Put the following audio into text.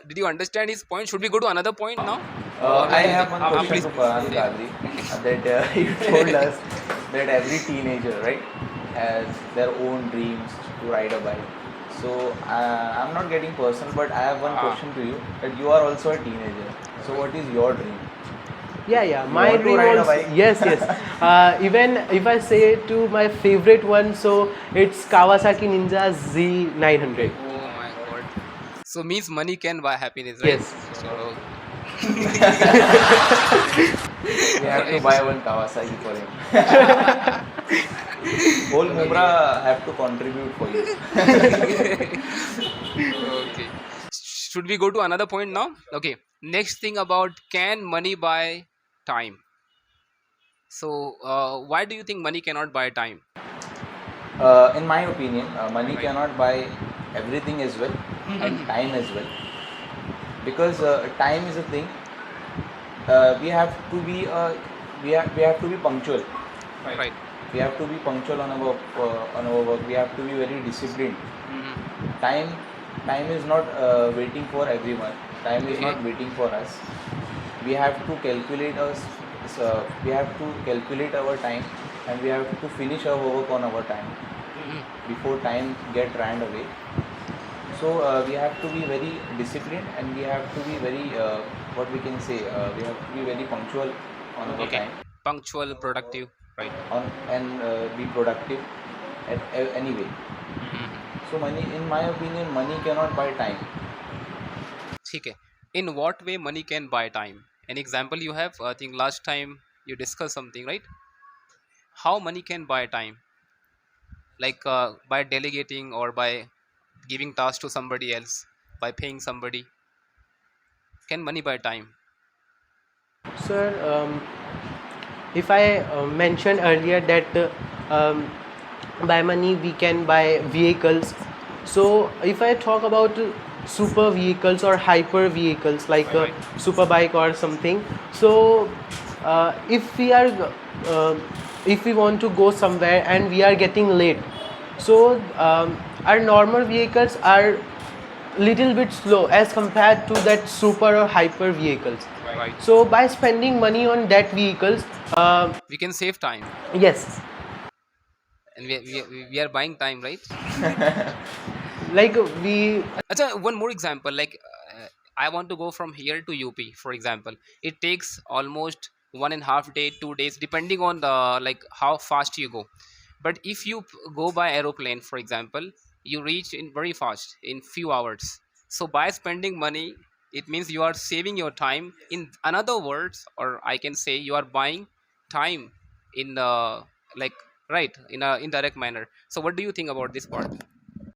did you understand his point? Should we go to another point now? Or I what do you have think? one Please. question to Farhan Kadri. That you told us that every teenager, right, has their own dreams to ride a bike. So I'm not getting personal, but I have one question to you. That you are also a teenager. So what is your dream? Yeah. You My want to dream ride a also. bike? Yes. Even if I say to my favorite one, so it's Kawasaki Ninja Z900. Oh my god. So means money can buy happiness, right? Yes. So We have to right. buy one Kawasaki for him. Whole Mumra have to contribute for you. Okay. Should we go to another point now? Okay. Next thing about can money buy time? So why do you think money cannot buy time? In my opinion, money Right. cannot buy everything as well and time as well, because time is a thing. We have to be we have to be punctual. Right. We have to be punctual on our work. We have to be very disciplined. Time time is not waiting for everyone. Time is Okay. not waiting for us. We have to calculate us. We have to calculate our time, and we have to finish our work on our time before time get ran away. So we have to be very disciplined, and we have to be very what we can say. We have to be very punctual on our Okay. time, Punctual, productive. Right. on and be productive at any way. So money, in my opinion, money cannot buy time. Okay. In what way money can buy time? An example you have? I think last time you discussed something, right? How money can buy time? Like by delegating or by giving tasks to somebody else, by paying somebody. Can money buy time? Sir, if I mentioned earlier that by money we can buy vehicles. So if I talk about super vehicles or hyper vehicles like a Right. super bike or something, so if we are uh, if we want to go somewhere and we are getting late, so our normal vehicles are little bit slow as compared to that super or hyper vehicles. Right. So by spending money on that vehicles, We can save time, yes, and we are buying time, right? like we Acha, one more example. Like I want to go from here to UP, for example. It takes almost 1.5 day, 2 days, depending on the like how fast you go. But if you go by aeroplane, for example, you reach in very fast in few hours. So by spending money, it means you are saving your time. In another words, or I can say you are buying time in like right in a indirect manner. So what do you think about this part?